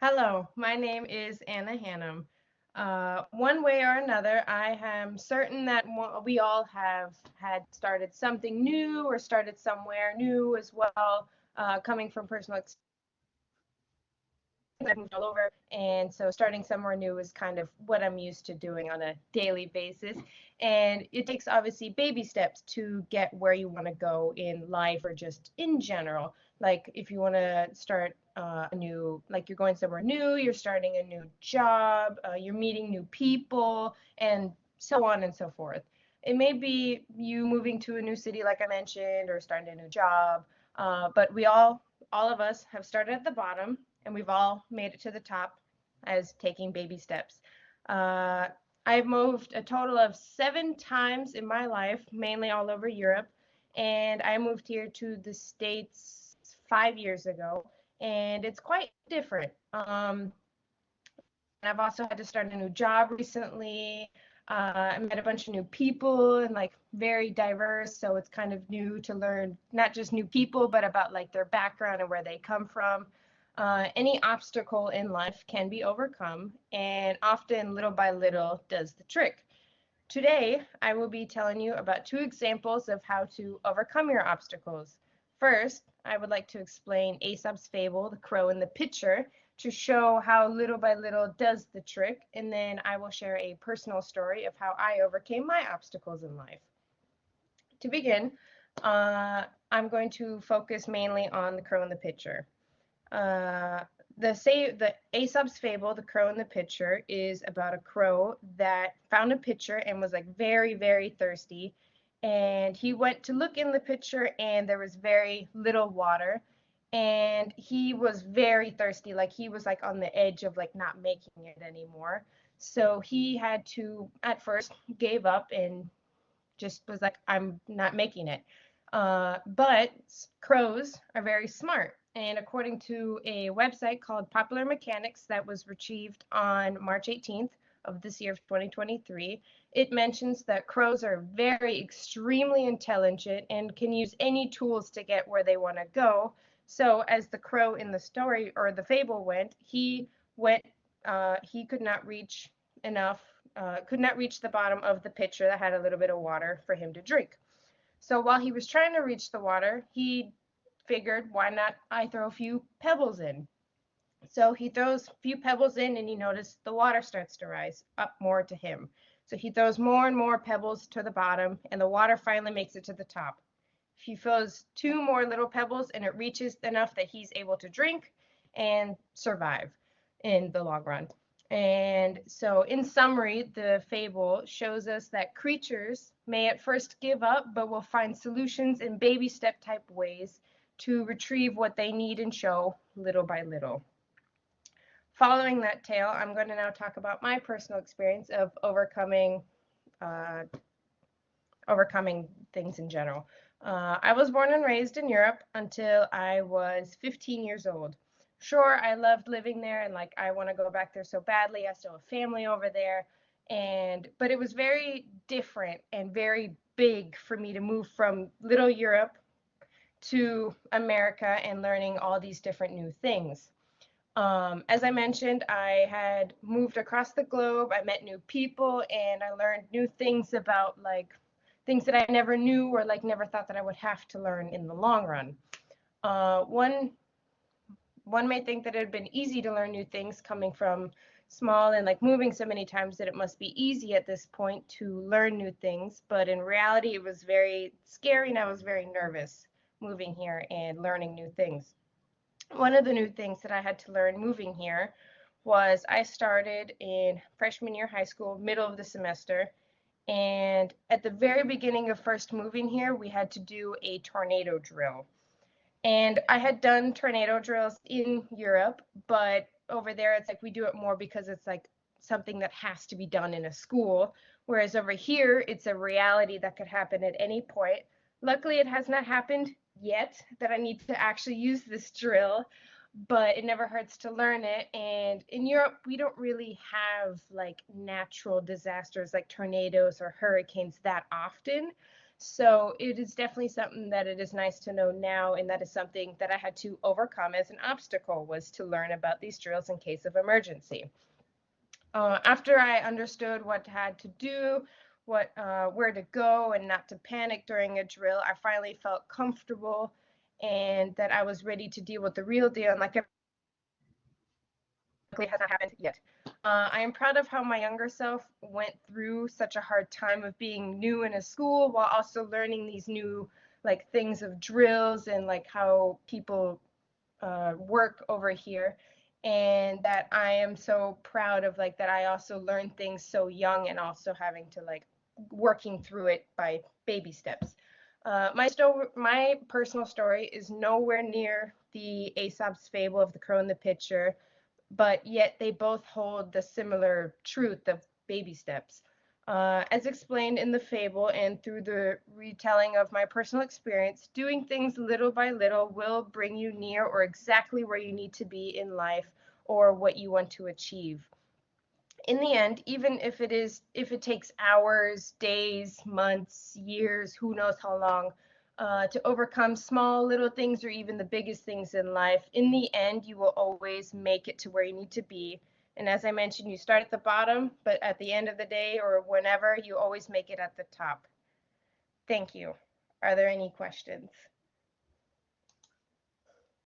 Hello, my name is Anna Hannum. One way or another, I am certain that we all have had started something new or started somewhere new as well, coming from personal experience. I've moved all over, and so starting somewhere new is kind of what I'm used to doing on a daily basis. And it takes obviously baby steps to get where you want to go in life or just in general. Like if you want to start like you're going somewhere new, you're starting a new job, you're meeting new people, and so on and so forth. It may be you moving to a new city, like I mentioned, or starting a new job, but all of us have started at the bottom and we've all made it to the top as taking baby steps. Uh, I've moved a total of 7 times in my life, mainly all over Europe, and I moved here to the States 5 years ago, and it's quite different. And I've also had to start a new job recently. I met a bunch of new people and like very diverse, so it's kind of new to learn not just new people, but about like their background and where they come from. Any obstacle in life can be overcome, and often little by little does the trick. Today, I will be telling you about 2 examples of how to overcome your obstacles. First, I would like to explain Aesop's fable, The Crow and the Pitcher, to show how little by little does the trick, and then I will share a personal story of how I overcame my obstacles in life. To begin, I'm going to focus mainly on The Crow and the Pitcher. Uh, the Aesop's fable, The Crow and the Pitcher, is about a crow that found a pitcher and was like very, very thirsty. And he went to look in the pitcher and there was very little water. And he was very thirsty, like he was like on the edge of like not making it anymore. So he had to at first gave up and just was like, I'm not making it. But crows are very smart. And according to a website called Popular Mechanics that was retrieved on March 18th of this year of 2023, it mentions that crows are very extremely intelligent and can use any tools to get where they want to go. So as the crow in the story or the fable went, he could not reach enough could not reach the bottom of the pitcher that had a little bit of water for him to drink. So while he was trying to reach the water, he figured, why not I throw a few pebbles in? So he throws a few pebbles in and you notice the water starts to rise up more to him. So he throws more and more pebbles to the bottom and the water finally makes it to the top. He throws 2 more little pebbles and it reaches enough that he's able to drink and survive in the long run. And so, in summary, the fable shows us that creatures may at first give up, but will find solutions in baby step type ways to retrieve what they need and show little by little. Following that tale, I'm going to now talk about my personal experience of uh, overcoming things in general. I was born and raised in Europe until I was 15 years old. Sure, I loved living there and like I want to go back there so badly. I still have family over there, and but it was very different and very big for me to move from little Europe to America and learning all these different new things. As I mentioned, I had moved across the globe. I met new people and I learned new things about like things that I never knew or like never thought that I would have to learn in the long run. One may think that it had been easy to learn new things coming from small and like moving so many times that it must be easy at this point to learn new things, but in reality it was very scary and I was very nervous moving here and learning new things. One of the new things that I had to learn moving here was I started in freshman year high school, middle of the semester, and at the very beginning of first moving here, we had to do a tornado drill. And I had done tornado drills in Europe, but over there it's like we do it more because it's like something that has to be done in a school, whereas over here it's a reality that could happen at any point. Luckily, it has not happened yet that I need to actually use this drill, but it never hurts to learn it. And in Europe, we don't really have like natural disasters like tornadoes or hurricanes that often. So it is definitely something that it is nice to know now, and that is something that I had to overcome as an obstacle, was to learn about these drills in case of emergency. After I understood what had to do, where to go, and not to panic during a drill, I finally felt comfortable and that I was ready to deal with the real deal. And like, it hasn't happened yet. I am proud of how my younger self went through such a hard time of being new in a school while also learning these new like things of drills and like how people work over here, and that I am so proud of like that I also learned things so young and also having to like working through it by baby steps. My personal story is nowhere near the Aesop's fable of the crow and the pitcher, but yet they both hold the similar truth of baby steps. As explained in the fable and through the retelling of my personal experience, doing things little by little will bring you near or exactly where you need to be in life or what you want to achieve. In the end, even if it takes hours, days, months, years, who knows how long, to overcome small little things or even the biggest things in life, in the end, you will always make it to where you need to be. And as I mentioned, you start at the bottom, but at the end of the day or whenever, you always make it at the top. Thank you. Are there any questions?